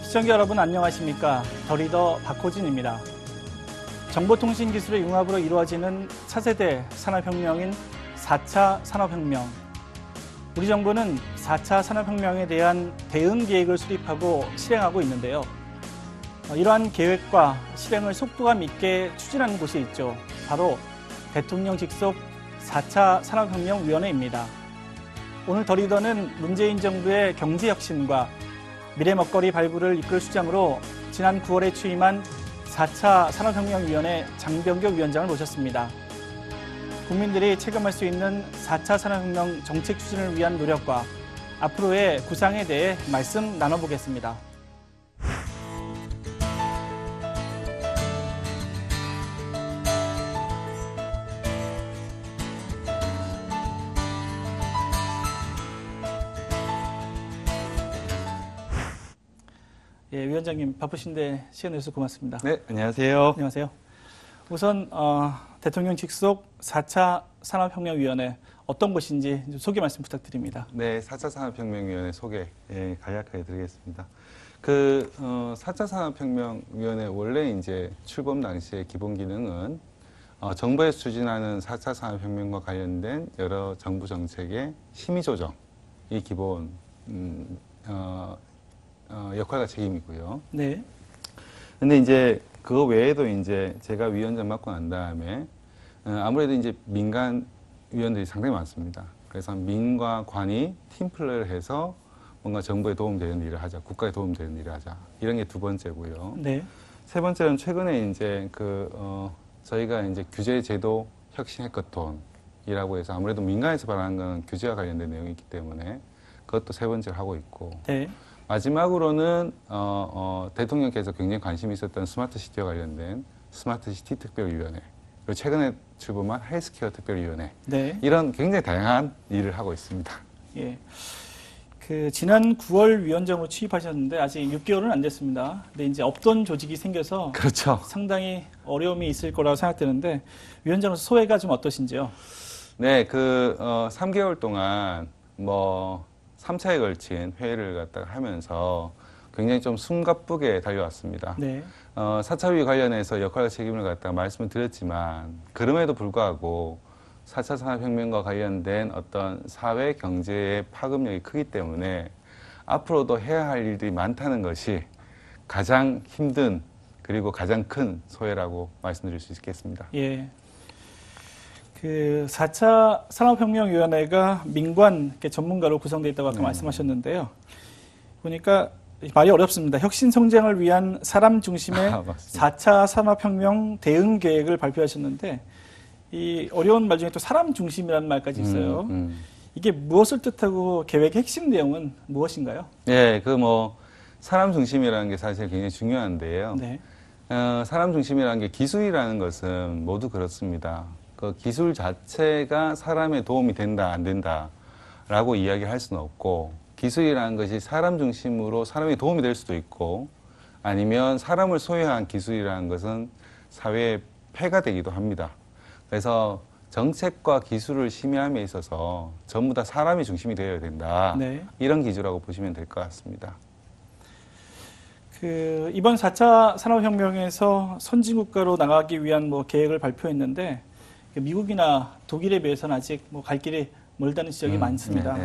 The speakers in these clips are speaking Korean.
시청자 여러분 안녕하십니까? 더 리더 박호진입니다. 정보통신기술의 융합으로 이루어지는 차세대 산업혁명인 4차 산업혁명. 우리 정부는 4차 산업혁명에 대한 대응 계획을 수립하고 실행하고 있는데요. 이러한 계획과 실행을 속도감 있게 추진하는 곳이 있죠. 바로 대통령 직속 4차 산업혁명위원회입니다. 오늘 더 리더는 문재인 정부의 경제혁신과 미래 먹거리 발굴을 이끌 수장으로 지난 9월에 취임한 4차 산업혁명위원회 장병규 위원장을 모셨습니다. 국민들이 체감할 수 있는 4차 산업혁명 정책 추진을 위한 노력과 앞으로의 구상에 대해 말씀 나눠보겠습니다. 예, 위원장님 바쁘신데 시간 내주셔서 고맙습니다. 네, 안녕하세요. 안녕하세요. 우선 대통령 직속 4차 산업혁명위원회 어떤 곳인지 소개 말씀 부탁드립니다. 네, 4차 산업혁명위원회 소개 간략하게 드리겠습니다. 4차 산업혁명위원회 원래 이제 출범 당시의 기본 기능은 정부에서 추진하는 4차 산업혁명과 관련된 여러 정부 정책의 심의 조정이 기본 역할과 책임이고요. 네. 근데 이제 그거 외에도 이제 제가 위원장 맡고 난 다음에 아무래도 이제 민간 위원들이 상당히 많습니다. 그래서 민과 관이 팀플레이를 해서 뭔가 정부에 도움되는 일을 하자, 국가에 도움되는 일을 하자. 이런 게 두 번째고요. 네. 세 번째는 최근에 이제 저희가 이제 규제 제도 혁신 해커톤이라고 해서 아무래도 민간에서 바라는 건 규제와 관련된 내용이 있기 때문에 그것도 세 번째로 하고 있고. 네. 마지막으로는 대통령께서 굉장히 관심이 있었던 스마트 시티와 관련된 스마트 시티 특별위원회, 그리고 최근에 출범한 헬스케어 특별위원회, 네. 이런 굉장히 다양한 일을 하고 있습니다. 예. 지난 9월 위원장으로 취임하셨는데 아직 6개월은 안 됐습니다. 근데 이제 없던 조직이 생겨서 그렇죠. 상당히 어려움이 있을 거라고 생각되는데 위원장으로서 소회가 좀 어떠신지요? 네, 3개월 동안 3차에 걸친 회의를 갖다가 하면서 굉장히 좀 숨가쁘게 달려왔습니다. 네. 4차위 관련해서 역할과 책임을 갖다가 말씀을 드렸지만 그럼에도 불구하고 4차 산업혁명과 관련된 어떤 사회 경제의 파급력이 크기 때문에 앞으로도 해야 할 일들이 많다는 것이 가장 힘든 그리고 가장 큰 소회라고 말씀드릴 수 있겠습니다. 예. 4차 산업혁명위원회가 민관 전문가로 구성되어 있다고 아까 말씀하셨는데요. 보니까 말이 어렵습니다. 혁신 성장을 위한 사람 중심의 4차 산업혁명 대응 계획을 발표하셨는데 이 어려운 말 중에 또 사람 중심이라는 말까지 있어요. 이게 무엇을 뜻하고 계획의 핵심 내용은 무엇인가요? 예, 사람 중심이라는 게 사실 굉장히 중요한데요. 네. 사람 중심이라는 게 기술이라는 것은 모두 그렇습니다. 그 기술 자체가 사람에 도움이 된다, 안 된다라고 이야기할 수는 없고, 기술이라는 것이 사람 중심으로 사람이 도움이 될 수도 있고, 아니면 사람을 소유한 기술이라는 것은 사회에 폐가 되기도 합니다. 그래서 정책과 기술을 심의함에 있어서 전부 다 사람이 중심이 되어야 된다. 네. 이런 기조라고 보시면 될 것 같습니다. 이번 4차 산업혁명에서 선진국가로 나가기 위한 계획을 발표했는데 미국이나 독일에 비해서는 아직 갈 길이 멀다는 지적이 많습니다.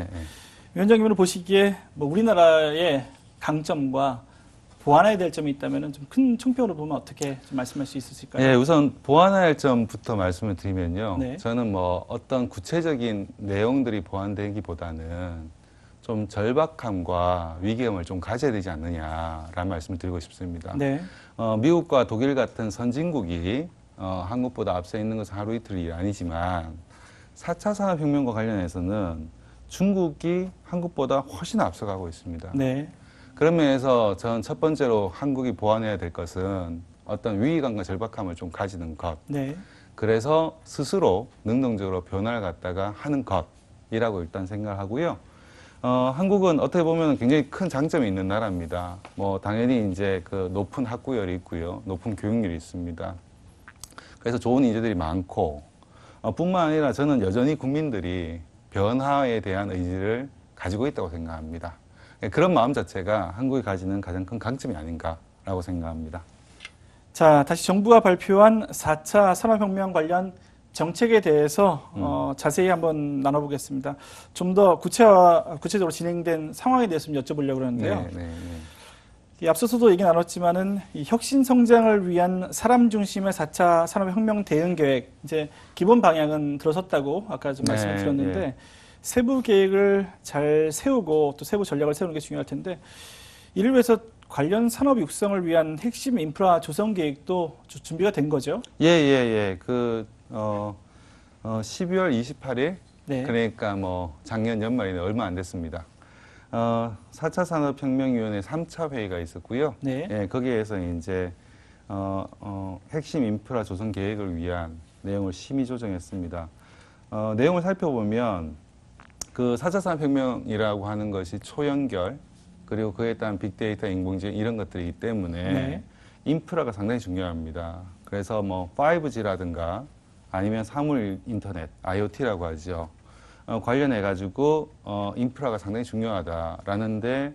위원장님으로 보시기에 우리나라의 강점과 보완해야 될 점이 있다면 좀 큰 총평으로 보면 어떻게 좀 말씀할 수 있으실까요? 네, 우선 보완해야 할 점부터 말씀을 드리면요. 네. 저는 어떤 구체적인 내용들이 보완되기보다는 좀 절박함과 위기감을 좀 가져야 되지 않느냐라는 말씀을 드리고 싶습니다. 네. 미국과 독일 같은 선진국이 한국보다 앞서 있는 것은 하루 이틀이 아니지만 4차 산업혁명과 관련해서는 중국이 한국보다 훨씬 앞서가고 있습니다. 네. 그런 면에서 저는 첫 번째로 한국이 보완해야 될 것은 어떤 위기감과 절박함을 좀 가지는 것. 네. 그래서 스스로 능동적으로 변화를 갖다가 하는 것이라고 일단 생각하고요. 한국은 어떻게 보면 굉장히 큰 장점이 있는 나라입니다. 당연히 이제 높은 학구열이 있고요. 높은 교육열이 있습니다. 그래서 좋은 인재들이 많고, 뿐만 아니라 저는 여전히 국민들이 변화에 대한 의지를 가지고 있다고 생각합니다. 그런 마음 자체가 한국이 가지는 가장 큰 강점이 아닌가라고 생각합니다. 자, 다시 정부가 발표한 4차 산업혁명 관련 정책에 대해서 자세히 한번 나눠보겠습니다. 좀 더 구체적으로 진행된 상황에 대해서 좀 여쭤보려고 그러는데요. 이 앞서서도 얘기 나눴지만은 이 혁신 성장을 위한 사람 중심의 4차 산업혁명 대응 계획, 이제 기본 방향은 들어섰다고 아까 좀 말씀을 드렸는데 세부 계획을 잘 세우고 또 세부 전략을 세우는 게 중요할 텐데 이를 위해서 관련 산업 육성을 위한 핵심 인프라 조성 계획도 준비가 된 거죠? 예. 12월 28일 네. 그러니까 뭐 작년 연말이네 얼마 안 됐습니다. 4차 산업혁명위원회 3차 회의가 있었고요. 네. 예, 거기에서 이제 핵심 인프라 조성 계획을 위한 내용을 심의 조정했습니다. 내용을 살펴보면 그 4차 산업혁명이라고 하는 것이 초연결 그리고 그에 따른 빅데이터, 인공지능 이런 것들이기 때문에 네. 인프라가 상당히 중요합니다. 그래서 뭐 5G라든가 아니면 사물 인터넷, IoT라고 하죠. 관련해 가지고 인프라가 상당히 중요하다라는데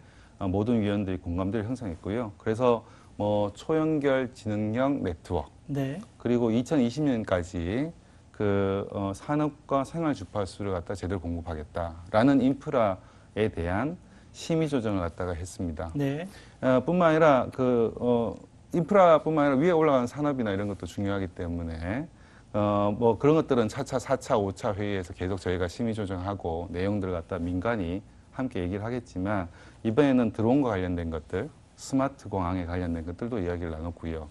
모든 위원들이 공감대를 형성했고요. 그래서 뭐 초연결 지능형 네트워크 네. 그리고 2020년까지 그 산업과 생활 주파수를 갖다 제대로 공급하겠다라는 인프라에 대한 심의 조정을 갖다가 했습니다. 네. 뿐만 아니라 인프라뿐만 아니라 위에 올라가는 산업이나 이런 것도 중요하기 때문에 뭐 그런 것들은 차차 4차, 5차 회의에서 계속 저희가 심의 조정하고 내용들을 갖다 민간이 함께 얘기를 하겠지만 이번에는 드론과 관련된 것들, 스마트 공항에 관련된 것들도 이야기를 나눴고요.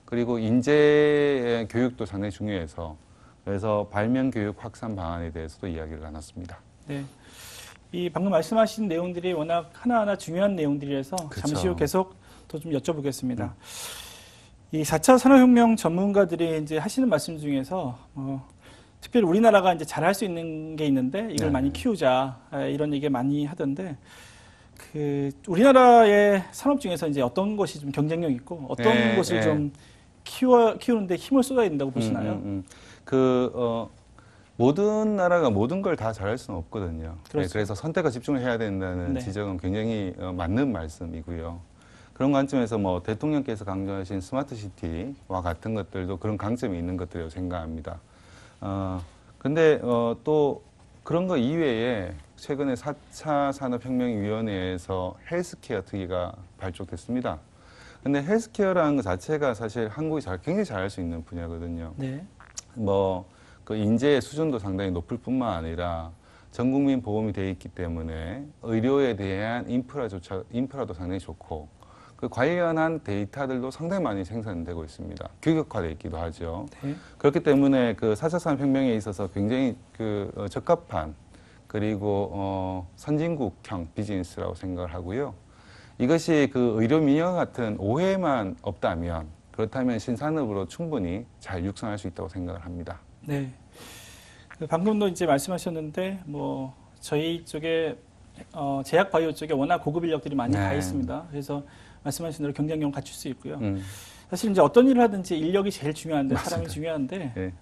그리고 인재 교육도 상당히 중요해서 그래서 발명 교육 확산 방안에 대해서도 이야기를 나눴습니다. 네. 이 방금 말씀하신 내용들이 워낙 하나하나 중요한 내용들이라서 그쵸. 잠시 후 계속 또 좀 여쭤보겠습니다. 이 4차 산업혁명 전문가들이 이제 하시는 말씀 중에서 특별히 우리나라가 이제 잘할 수 있는 게 있는데 이걸 많이 키우자 이런 얘기 많이 하던데 그 우리나라의 산업 중에서 이제 어떤 것이 좀 경쟁력 있고 어떤 것을 좀 키우는데 힘을 쏟아야 된다고 보시나요? 모든 나라가 모든 걸 다 잘할 수는 없거든요. 그렇죠. 네, 그래서 선택과 집중을 해야 된다는 네. 지적은 굉장히 맞는 말씀이고요. 그런 관점에서 뭐 대통령께서 강조하신 스마트 시티와 같은 것들도 그런 강점이 있는 것들이라고 생각합니다. 근데 또 그런 거 이외에 최근에 4차 산업혁명위원회에서 헬스케어 특위가 발족됐습니다. 근데 헬스케어라는 것 자체가 사실 한국이 굉장히 잘할 수 있는 분야거든요. 네. 그 인재의 수준도 상당히 높을 뿐만 아니라 전 국민 보험이 돼 있기 때문에 의료에 대한 인프라도 상당히 좋고 그 관련한 데이터들도 상당히 많이 생산되고 있습니다. 규격화되어 있기도 하죠. 네. 그렇기 때문에 그 4차 산업혁명에 있어서 굉장히 적합한 그리고 선진국형 비즈니스라고 생각을 하고요. 이것이 그 의료 민영 같은 오해만 없다면 그렇다면 신산업으로 충분히 잘 육성할 수 있다고 생각을 합니다. 네. 방금도 이제 말씀하셨는데 뭐 저희 쪽에 제약 바이오 쪽에 워낙 고급 인력들이 많이 가 있습니다. 그래서 말씀하신 대로 경쟁력 갖출 수 있고요. 사실 이제 어떤 일을 하든지 인력이 제일 중요한데 맞습니다. 사람이 중요한데 네.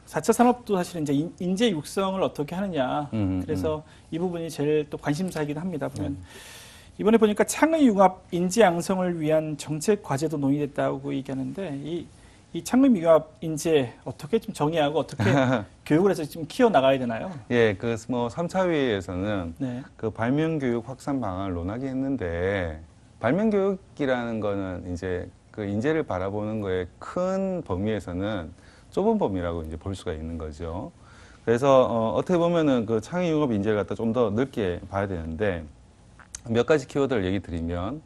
4차 산업도 사실 이제 인재 육성을 어떻게 하느냐. 그래서 이 부분이 제일 또 관심사이기도 합니다. 보면 이번에 보니까 창의융합 인재 양성을 위한 정책 과제도 논의됐다고 얘기하는데 이 창의융합 인재 어떻게 좀 정의하고 어떻게 교육을 해서 좀 키워 나가야 되나요? 예, 그 뭐 3차 회의에서는 네. 그 발명 교육 확산 방안을 논하게 했는데 발명 교육이라는 거는 이제 그 인재를 바라보는 거의 큰 범위에서는 좁은 범위라고 이제 볼 수가 있는 거죠. 그래서 어떻게 보면은 그 창의융합 인재를 갖다 좀 더 넓게 봐야 되는데 몇 가지 키워드를 얘기 드리면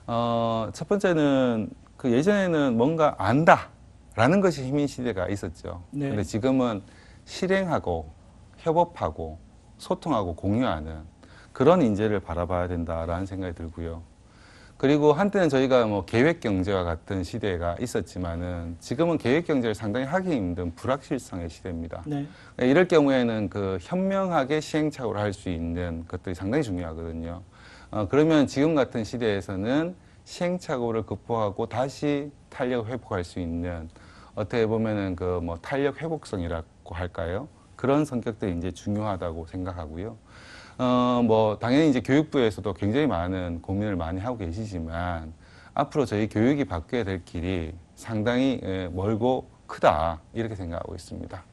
첫 번째는 그 예전에는 뭔가 안다라는 것이 힘인 시대가 있었죠. 네. 근데 지금은 실행하고 협업하고 소통하고 공유하는 그런 인재를 바라봐야 된다라는 생각이 들고요. 그리고 한때는 저희가 뭐 계획 경제와 같은 시대가 있었지만은 지금은 계획 경제를 상당히 하기 힘든 불확실성의 시대입니다. 네. 이럴 경우에는 그 현명하게 시행착오를 할 수 있는 것들이 상당히 중요하거든요. 그러면 지금 같은 시대에서는 시행착오를 극복하고 다시 탄력을 회복할 수 있는 어떻게 보면은 그 뭐 탄력 회복성이라고 할까요? 그런 성격들이 이제 중요하다고 생각하고요. 뭐 당연히 이제 교육부에서도 굉장히 많은 고민을 많이 하고 계시지만 앞으로 저희 교육이 바뀌어야 될 길이 상당히 멀고 크다 이렇게 생각하고 있습니다.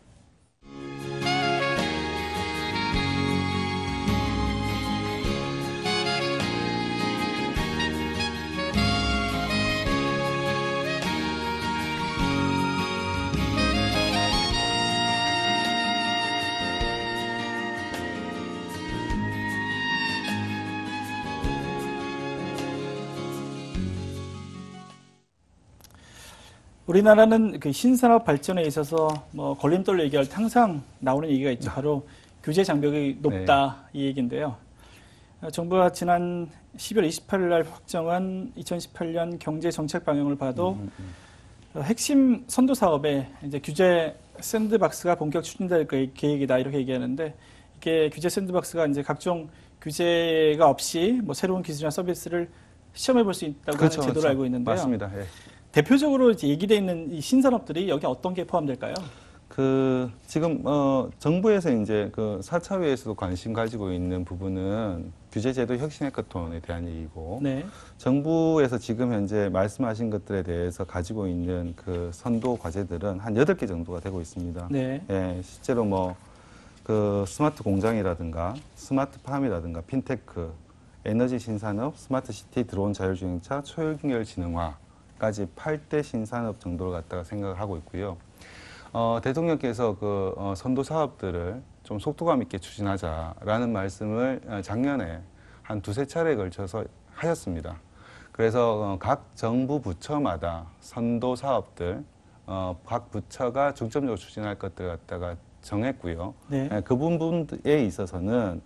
우리나라는 그 신산업 발전에 있어서 뭐 걸림돌로 얘기할 때 항상 나오는 얘기가 있죠. 바로 규제 장벽이 높다 이 얘기인데요. 정부가 지난 12월 28일 날 확정한 2018년 경제 정책 방향을 봐도 핵심 선도 사업에 이제 규제 샌드박스가 본격 추진될 계획이다 이렇게 얘기하는데 이게 규제 샌드박스가 이제 각종 규제가 없이 뭐 새로운 기술이나 서비스를 시험해 볼 수 있다고 그렇죠, 하는 제도로 그렇죠. 알고 있는데요. 맞습니다. 예. 대표적으로 이제 얘기되어 있는 이 신산업들이 여기 어떤 게 포함될까요? 지금 정부에서 이제 그 4차 회에서도 관심 가지고 있는 부분은 규제제도 혁신 해커톤에 대한 얘기고 네. 정부에서 지금 현재 말씀하신 것들에 대해서 가지고 있는 그 선도 과제들은 한 8개 정도가 되고 있습니다. 네. 예, 실제로 뭐 그 스마트 공장이라든가 스마트팜이라든가 핀테크, 에너지 신산업, 스마트 시티, 드론 자율주행차, 초연결 지능화까지 8대 신산업 정도를 갖다가 생각을 하고 있고요. 대통령께서 그 선도 사업들을 좀 속도감 있게 추진하자라는 말씀을 작년에 한 두세 차례에 걸쳐서 하셨습니다. 그래서 각 정부 부처마다 선도 사업들, 각 부처가 중점적으로 추진할 것들 갖다가 정했고요. 네. 그 부분에 있어서는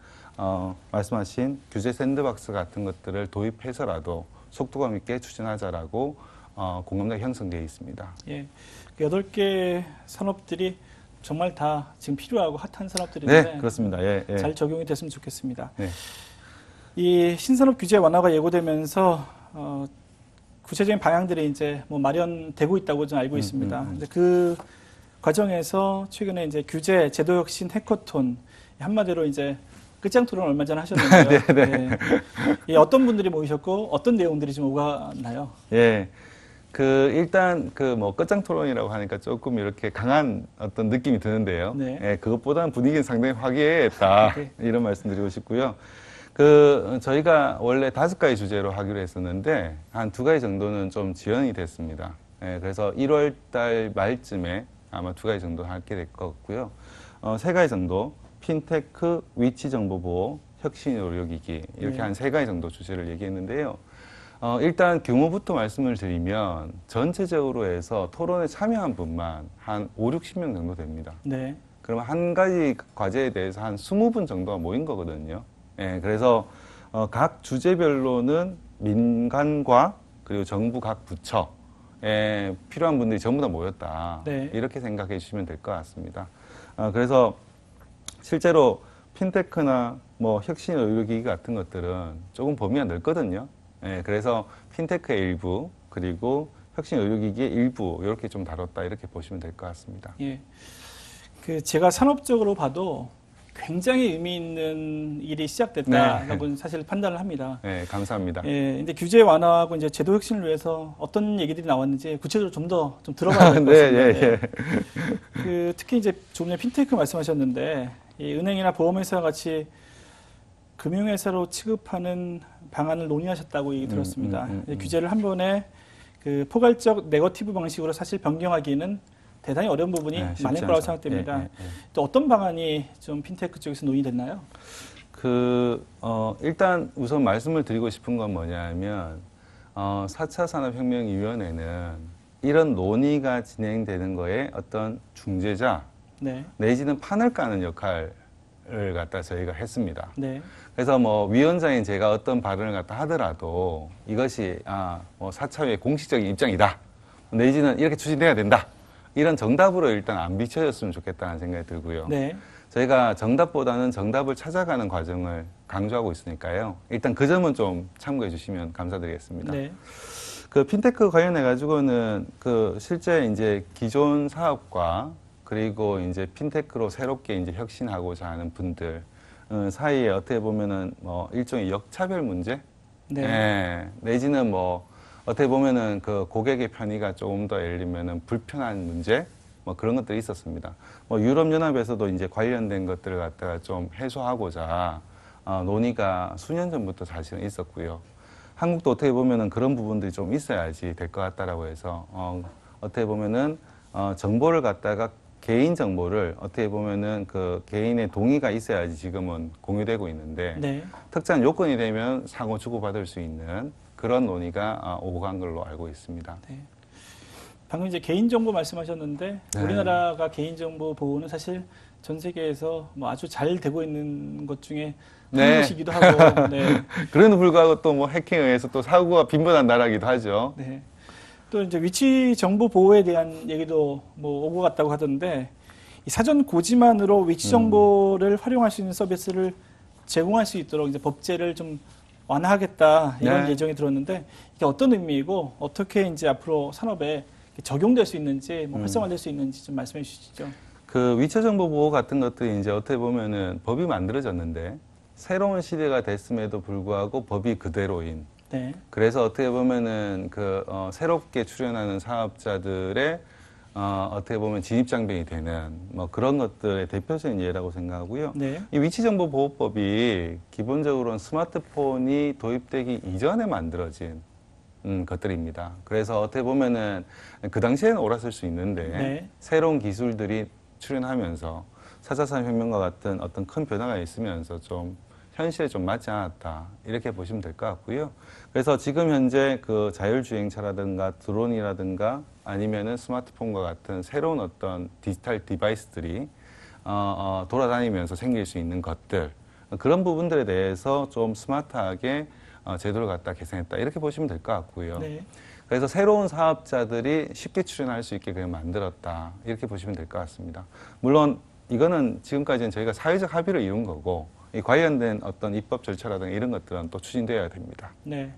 말씀하신 규제 샌드박스 같은 것들을 도입해서라도 속도감 있게 추진하자라고 공감대가 형성되어 있습니다. 예. 8개 산업들이 정말 다 지금 필요하고 핫한 산업들인데 네, 그렇습니다. 예, 예. 잘 적용이 됐으면 좋겠습니다. 네. 이 신산업 규제 완화가 예고되면서 구체적인 방향들이 이제 뭐 마련되고 있다고 좀 알고 있습니다. 근데 그 과정에서 최근에 이제 규제 제도 혁신 해커톤 한마디로 이제 끝장 토론 얼마 전에 하셨는데요. 네, 네. 예, 어떤 분들이 모이셨고 어떤 내용들이 좀 오가나요? 예. 일단 뭐 끝장 토론이라고 하니까 조금 이렇게 강한 어떤 느낌이 드는데요. 네. 예, 그것보다는 분위기는 상당히 화기애애했다. 네. 이런 말씀 드리고 싶고요. 저희가 원래 5가지 주제로 하기로 했었는데 한 2가지 정도는 좀 지연이 됐습니다. 예, 그래서 1월 달 말쯤에 아마 2가지 정도 하게 될 것 같고요. 3가지 정도 핀테크, 위치 정보 보호, 혁신 의료기기 이렇게 네. 한 3가지 정도 주제를 얘기했는데요. 일단 규모부터 말씀을 드리면 전체적으로 해서 토론에 참여한 분만 한 5, 60명 정도 됩니다. 네. 그러면 한 가지 과제에 대해서 한 20분 정도가 모인 거거든요. 예, 그래서 각 주제별로는 민간과 그리고 정부 각 부처에 필요한 분들이 전부 다 모였다. 네. 이렇게 생각해 주시면 될 것 같습니다. 그래서 실제로 핀테크나 뭐 혁신 의료기기 같은 것들은 조금 범위가 넓거든요. 예, 그래서 핀테크의 일부 그리고 혁신 의료기기의 일부 이렇게 좀 다뤘다 이렇게 보시면 될 것 같습니다. 예. 제가 산업적으로 봐도 굉장히 의미 있는 일이 시작됐다라고 네. 사실 판단을 합니다. 네, 감사합니다. 예, 근데 규제 완화하고 이제 제도 혁신을 위해서 어떤 얘기들이 나왔는지 구체적으로 좀 들어봐야 될 것 네, 같습니다. 예. 특히 이제 조금 전에 핀테크 말씀하셨는데 이 은행이나 보험회사와 같이 금융회사로 취급하는 방안을 논의하셨다고 얘기 들었습니다. 규제를 한 번에 포괄적 네거티브 방식으로 사실 변경하기는 대단히 어려운 부분이 많을 거라고 생각됩니다. 또 어떤 방안이 좀 핀테크 쪽에서 논의됐나요? 일단 우선 말씀을 드리고 싶은 건 뭐냐면 4차 산업혁명위원회는 이런 논의가 진행되는 거에 어떤 중재자 네. 내지는 판을 까는 역할을 갖다 저희가 했습니다. 네. 그래서 뭐 위원장인 제가 어떤 발언을 갖다 하더라도 이것이 뭐 4차의 공식적인 입장이다. 내지는 이렇게 추진돼야 된다. 이런 정답으로 일단 안 비춰졌으면 좋겠다는 생각이 들고요. 네. 저희가 정답보다는 정답을 찾아가는 과정을 강조하고 있으니까요. 일단 그 점은 좀 참고해 주시면 감사드리겠습니다. 네. 핀테크 관련해 가지고는 실제 이제 기존 사업과 그리고 이제 핀테크로 새롭게 이제 혁신하고자 하는 분들 사이에 어떻게 보면은 뭐 일종의 역차별 문제, 네. 예, 내지는 뭐 어떻게 보면은 그 고객의 편의가 조금 더 예를 들면은 불편한 문제, 뭐 그런 것들이 있었습니다. 뭐 유럽연합에서도 이제 관련된 것들을 갖다가 좀 해소하고자 논의가 수년 전부터 사실은 있었고요. 한국도 어떻게 보면은 그런 부분들이 좀 있어야지 될 것 같다라고 해서 어떻게 보면은 정보를 갖다가 개인 정보를 어떻게 보면은 그 개인의 동의가 있어야지 지금은 공유되고 있는데 네. 특정 요건이 되면 상호 주고받을 수 있는 그런 논의가 오고 간 걸로 알고 있습니다. 네. 방금 이제 개인정보 말씀하셨는데 네. 우리나라가 개인정보 보호는 사실 전 세계에서 뭐 아주 잘 되고 있는 것 중에 한 네. 곳이기도 하고, 네. 그럼에도 불구하고 또 뭐 해킹에 의해서 또 사고가 빈번한 나라기도 하죠. 네. 또 이제 위치 정보 보호에 대한 얘기도 뭐 오고 갔다고 하던데 이 사전 고지만으로 위치 정보를 활용할 수 있는 서비스를 제공할 수 있도록 이제 법제를 좀 완화하겠다 이런 네. 예정이 들었는데 이게 어떤 의미이고 어떻게 이제 앞으로 산업에 적용될 수 있는지 뭐 활성화될 수 있는지 좀 말씀해 주시죠. 그 위치 정보 보호 같은 것들이 이제 어떻게 보면은 법이 만들어졌는데 새로운 시대가 됐음에도 불구하고 법이 그대로인. 네. 그래서 어떻게 보면은 새롭게 출연하는 사업자들의 어떻게 보면 진입장벽이 되는 뭐 그런 것들의 대표적인 예라고 생각하고요. 네. 이 위치정보보호법이 기본적으로는 스마트폰이 도입되기 이전에 만들어진 것들입니다. 그래서 어떻게 보면은 그 당시에는 옳았을 수 있는데 네. 새로운 기술들이 출현하면서 4차 산업혁명과 같은 어떤 큰 변화가 있으면서 좀 현실에 좀 맞지 않았다 이렇게 보시면 될 것 같고요. 그래서 지금 현재 그 자율주행차라든가 드론이라든가 아니면은 스마트폰과 같은 새로운 어떤 디지털 디바이스들이 돌아다니면서 생길 수 있는 것들 그런 부분들에 대해서 좀 스마트하게 제도를 갖다 개선했다 이렇게 보시면 될 것 같고요. 네. 그래서 새로운 사업자들이 쉽게 출연할 수 있게 그냥 만들었다 이렇게 보시면 될 것 같습니다. 물론 이거는 지금까지는 저희가 사회적 합의를 이룬 거고 이 관련된 어떤 입법 절차라든가 이런 것들은 또 추진되어야 됩니다. 네.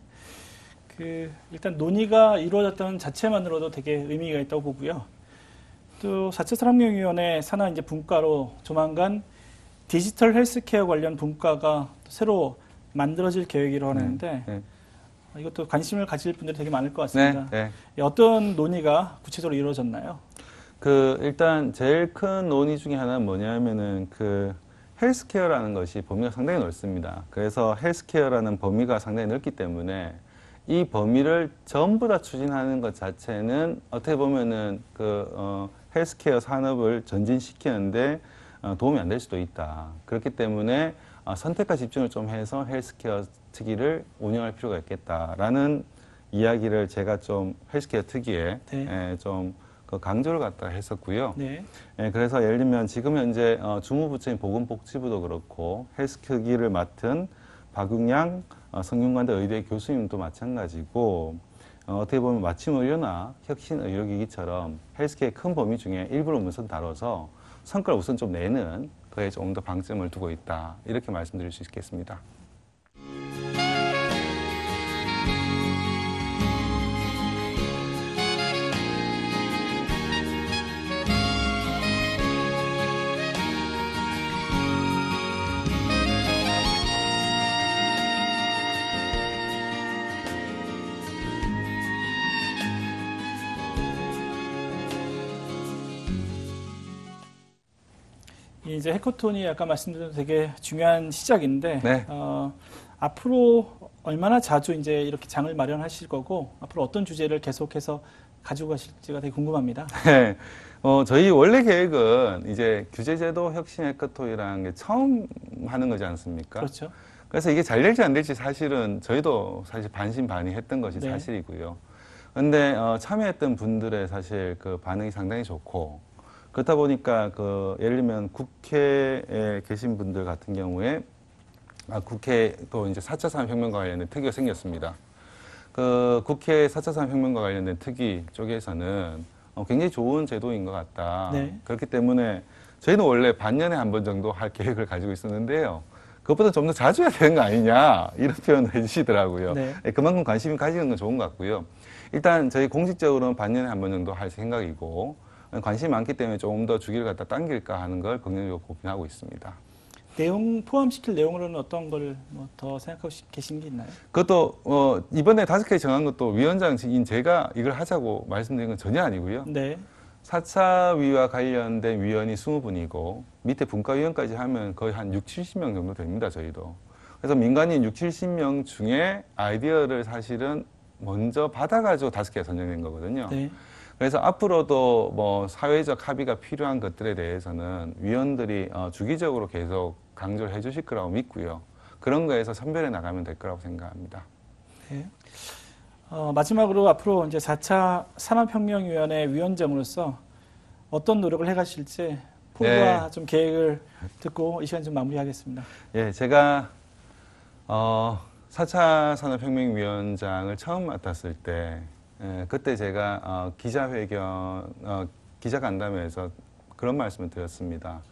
그 일단 논의가 이루어졌다는 자체만으로도 되게 의미가 있다고 보고요. 또 4차 산업혁명위원회 산하 이제 분과로 조만간 디지털 헬스케어 관련 분과가 새로 만들어질 계획이라고 하는데 네. 이것도 관심을 가질 분들이 되게 많을 것 같습니다. 네. 어떤 논의가 구체적으로 이루어졌나요? 일단 제일 큰 논의 중에 하나는 뭐냐면은 헬스케어라는 것이 범위가 상당히 넓습니다. 그래서 헬스케어라는 범위가 상당히 넓기 때문에 이 범위를 전부 다 추진하는 것 자체는 어떻게 보면은 헬스케어 산업을 전진시키는데 도움이 안 될 수도 있다. 그렇기 때문에 선택과 집중을 좀 해서 헬스케어 특위를 운영할 필요가 있겠다라는 이야기를 제가 좀 헬스케어 특위에 네. 좀 강조를 갖다 했었고요. 네. 그래서 예를 들면 지금 현재 주무부처인 보건복지부도 그렇고 헬스케어기를 맡은 박용양 성균관대 의대 교수님도 마찬가지고 어떻게 보면 마침의료나 혁신의료기기처럼 헬스케어의 큰 범위 중에 일부를 우선 다뤄서 성과를 우선 좀 내는 그에 좀 더 방점을 두고 있다 이렇게 말씀드릴 수 있겠습니다. 이제 해커톤이 아까 말씀드린 되게 중요한 시작인데 네. 앞으로 얼마나 자주 이제 이렇게 장을 마련하실 거고 앞으로 어떤 주제를 계속해서 가지고 가실지가 되게 궁금합니다. 네. 저희 원래 계획은 이제 규제제도 혁신 해커톤이라는 게 처음 하는 거지 않습니까? 그렇죠. 그래서 이게 잘 될지 안 될지 사실은 저희도 사실 반신반의했던 것이 네. 사실이고요. 그런데 참여했던 분들의 사실 그 반응이 상당히 좋고 그렇다 보니까 예를 들면 국회에 계신 분들 같은 경우에 국회도 이제 4차 산업혁명과 관련된 특위가 생겼습니다. 국회 4차 산업혁명과 관련된 특위 쪽에서는 굉장히 좋은 제도인 것 같다. 네. 그렇기 때문에 저희는 원래 반년에 한 번 정도 할 계획을 가지고 있었는데요. 그것보다 좀 더 자주 해야 되는 거 아니냐 이런 표현을 해주시더라고요. 네. 그만큼 관심이 가지는 건 좋은 것 같고요. 일단 저희 공식적으로는 반년에 한 번 정도 할 생각이고 관심이 많기 때문에 조금 더 주기를 갖다 당길까 하는 걸 긍정적으로 고민하고 있습니다. 내용 포함시킬 내용으로는 어떤 걸 뭐 더 생각하고 계신 게 있나요? 그것도 이번에 5개 정한 것도 위원장인 제가 이걸 하자고 말씀드린 건 전혀 아니고요. 네. 4차 위와 관련된 위원이 20분이고 밑에 분과위원까지 하면 거의 한 6, 70명 정도 됩니다. 저희도. 그래서 민간인 6, 70명 중에 아이디어를 사실은 먼저 받아가지고 5개가 선정된 거거든요. 네. 그래서 앞으로도 뭐 사회적 합의가 필요한 것들에 대해서는 위원들이 주기적으로 계속 강조를 해주실 거라고 믿고요. 그런 거에서 선별해 나가면 될 거라고 생각합니다. 네. 마지막으로 앞으로 이제 4차 산업혁명위원회 위원장으로서 어떤 노력을 해가실지 포부와 좀 계획을 듣고 이 시간 좀 마무리하겠습니다. 예, 제가 4차 산업혁명위원장을 처음 맡았을 때 그때 제가 기자간담회에서 그런 말씀을 드렸습니다.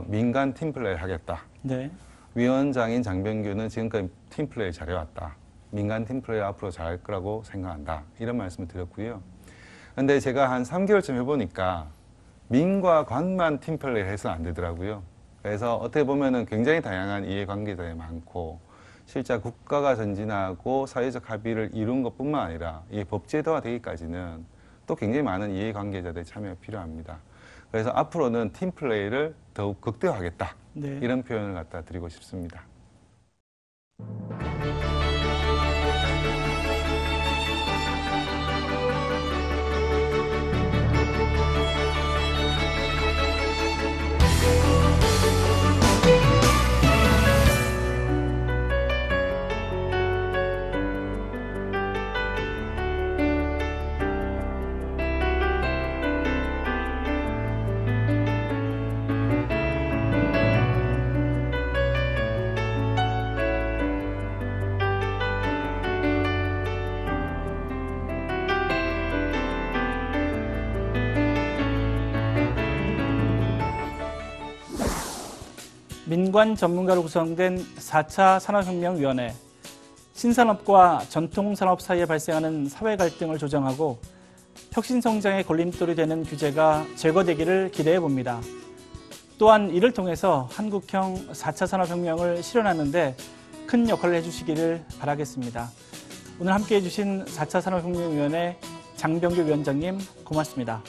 민간 팀플레이 하겠다. 네. 위원장인 장병규는 지금까지 팀플레이 잘해왔다. 민간 팀플레이 앞으로 잘할 거라고 생각한다. 이런 말씀을 드렸고요. 근데 제가 한 3개월쯤 해보니까 민과 관만 팀플레이 해서는 안 되더라고요. 그래서 어떻게 보면은 굉장히 다양한 이해관계자들이 많고 실제 국가가 전진하고 사회적 합의를 이룬 것뿐만 아니라 이게 법제도화 되기까지는 또 굉장히 많은 이해관계자들의 참여가 필요합니다. 그래서 앞으로는 팀플레이를 더욱 극대화하겠다. 네. 이런 표현을 갖다 드리고 싶습니다. 민관 전문가로 구성된 4차 산업혁명위원회, 신산업과 전통산업 사이에 발생하는 사회 갈등을 조정하고 혁신 성장의 걸림돌이 되는 규제가 제거되기를 기대해 봅니다. 또한 이를 통해서 한국형 4차 산업혁명을 실현하는 데 큰 역할을 해주시기를 바라겠습니다. 오늘 함께해 주신 4차 산업혁명위원회 장병규 위원장님 고맙습니다.